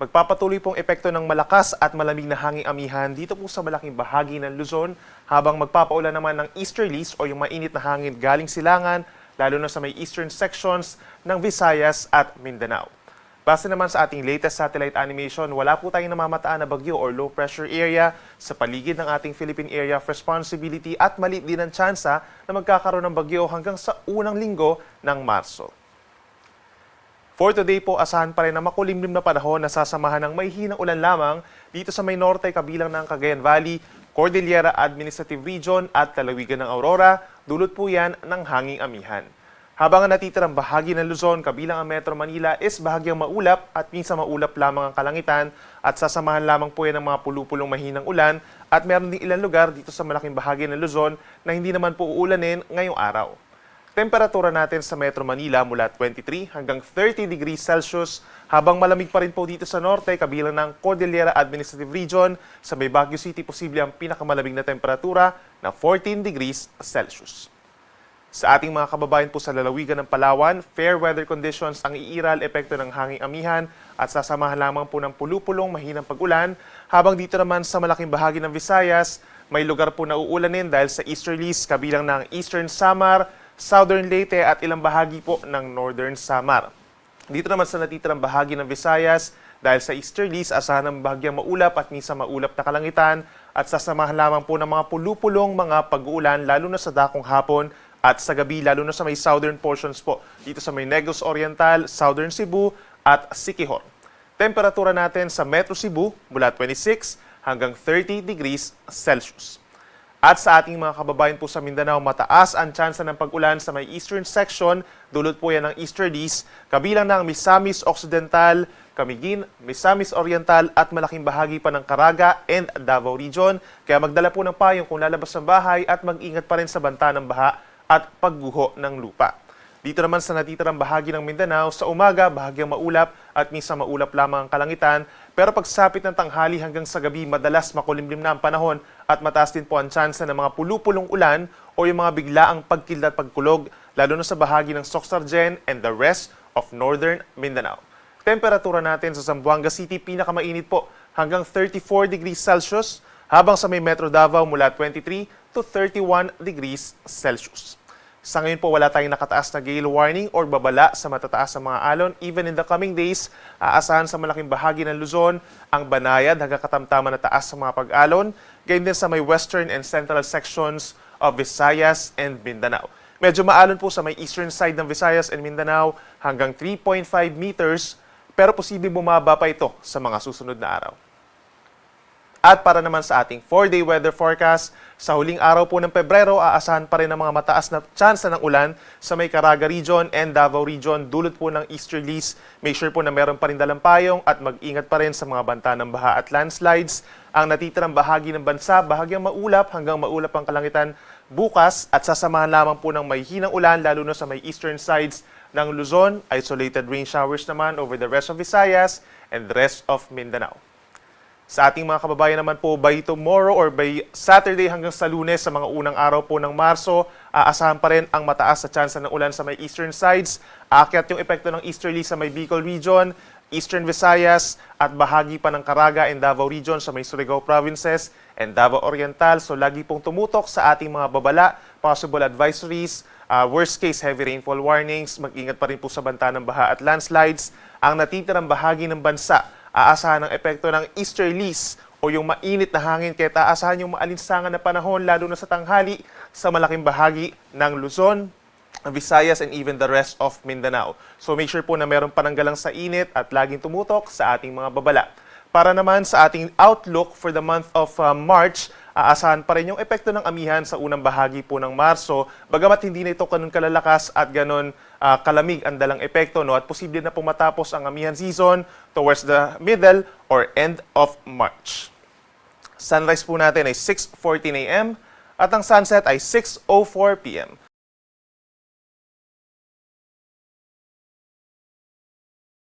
Magpapatuloy pong epekto ng malakas at malamig na hanging amihan dito po sa malaking bahagi ng Luzon habang magpapaulan naman ng easterlies o yung mainit na hangin galing silangan lalo na sa may eastern sections ng Visayas at Mindanao. Base naman sa ating latest satellite animation, wala po tayong namamataan na bagyo or low pressure area sa paligid ng ating Philippine Area of Responsibility at maliit din ang tsansa na magkakaroon ng bagyo hanggang sa unang linggo ng Marso. For today po, asahan pa rin na makulimlim na panahon na sasamahan ng may hinang ulan lamang dito sa may norte kabilang ng Cagayan Valley, Cordillera Administrative Region at lalawigan ng Aurora, dulot po yan ng hanging amihan. Habang ang natitirang bahagi ng Luzon kabilang ang Metro Manila is bahagyang maulap at minsan maulap lamang ang kalangitan at sasamahan lamang po yan ng mga pulupulong mahinang ulan at meron ding ilang lugar dito sa malaking bahagi ng Luzon na hindi naman po uulanin ngayong araw. Temperatura natin sa Metro Manila mula 23 hanggang 30 degrees Celsius habang malamig pa rin po dito sa norte kabilang ng Cordillera Administrative Region. Sa may Baguio City, posible ang pinakamalamig na temperatura na 14 degrees Celsius. Sa ating mga kababayan po sa lalawigan ng Palawan, fair weather conditions ang iiral epekto ng hanging amihan at sasamahan lamang po ng pulupulong mahinang pag-ulan habang dito naman sa malaking bahagi ng Visayas, may lugar po na uulanin dahil sa easterlies kabilang ng Eastern Samar, Southern Leyte at ilang bahagi po ng Northern Samar. Dito naman sa natitirang bahagi ng Visayas, dahil sa easterlies, asahan ng bahagyang maulap at minsan maulap na kalangitan at sasamahan lamang po ng mga pulupulong mga pag-uulan lalo na sa dakong hapon at sa gabi lalo na sa may southern portions po dito sa may Negros Oriental, Southern Cebu at Siquijor. Temperatura natin sa Metro Cebu mula 26 hanggang 30 degrees Celsius. At sa ating mga kababayan po sa Mindanao, mataas ang tsansa ng pag-ulan sa may eastern section, dulot po yan ng easterlies, kabilang ng Misamis Occidental, Camiguin, Misamis Oriental at malaking bahagi pa ng Caraga and Davao Region. Kaya magdala po ng payong kung lalabas ng bahay at mag-ingat pa rin sa banta ng baha at pagguho ng lupa. Dito naman sa natitirang bahagi ng Mindanao, sa umaga, bahagyang maulap at minsan maulap lamang ang kalangitan. Pero pagsapit ng tanghali hanggang sa gabi, madalas makulimlim na ang panahon at mataas din po ang tsansa ng mga pulupulong ulan o yung mga biglaang pagkilda at pagkulog, lalo na sa bahagi ng Soxargen and the rest of northern Mindanao. Temperatura natin sa Zamboanga City, pinakamainit po hanggang 34 degrees Celsius, habang sa may Metro Davao mula 23 to 31 degrees Celsius. Sa ngayon po, wala tayong nakataas na gale warning or babala sa matataas na mga alon. Even in the coming days, aasahan sa malaking bahagi ng Luzon ang banayad hanggang katamtaman na taas sa mga pag-alon, gayon din sa may western and central sections of Visayas and Mindanao. Medyo maalon po sa may eastern side ng Visayas and Mindanao hanggang 3.5 meters, pero posibleng bumaba pa ito sa mga susunod na araw. At para naman sa ating 4-day weather forecast, sa huling araw po ng Pebrero, aasahan pa rin ang mga mataas na tsansa ng ulan sa may Caraga Region and Davao Region, dulot po ng easterlies. Make sure po na meron pa rin dalang payong at mag-ingat pa rin sa mga banta ng baha at landslides. Ang natitirang bahagi ng bansa, bahagyang maulap hanggang maulap ang kalangitan bukas at sasamahan lamang po ng may hinang ulan lalo na sa may eastern sides ng Luzon. Isolated rain showers naman over the rest of Visayas and the rest of Mindanao. Sa ating mga kababayan naman po, by tomorrow or by Saturday hanggang sa Lunes sa mga unang araw po ng Marso, aasahan pa rin ang mataas na tsansa ng ulan sa may eastern sides. Aakyat yung epekto ng easterly sa may Bicol Region, Eastern Visayas at bahagi pa ng Caraga and Davao Region sa may Surigao Provinces and Davao Oriental. So lagi pong tumutok sa ating mga babala, possible advisories, worst case heavy rainfall warnings, mag-ingat pa rin po sa banta ng baha at landslides. Ang natitirang bahagi ng bansa, aasahan ang epekto ng easterlies o yung mainit na hangin kaya aasahan yung maalinsangan na panahon lalo na sa tanghali sa malaking bahagi ng Luzon, Visayas and even the rest of Mindanao. So make sure po na meron pananggalang sa init at laging tumutok sa ating mga babala. Para naman sa ating outlook for the month of March, aasahan pa rin yung epekto ng amihan sa unang bahagi po ng Marso, bagamat hindi na ito ganun kalalakas at ganun kalamig ang dalang epekto, no? At posible na po matapos ang amihan season towards the middle or end of March. Sunrise po natin ay 6:14 a.m. at ang sunset ay 6:04 p.m.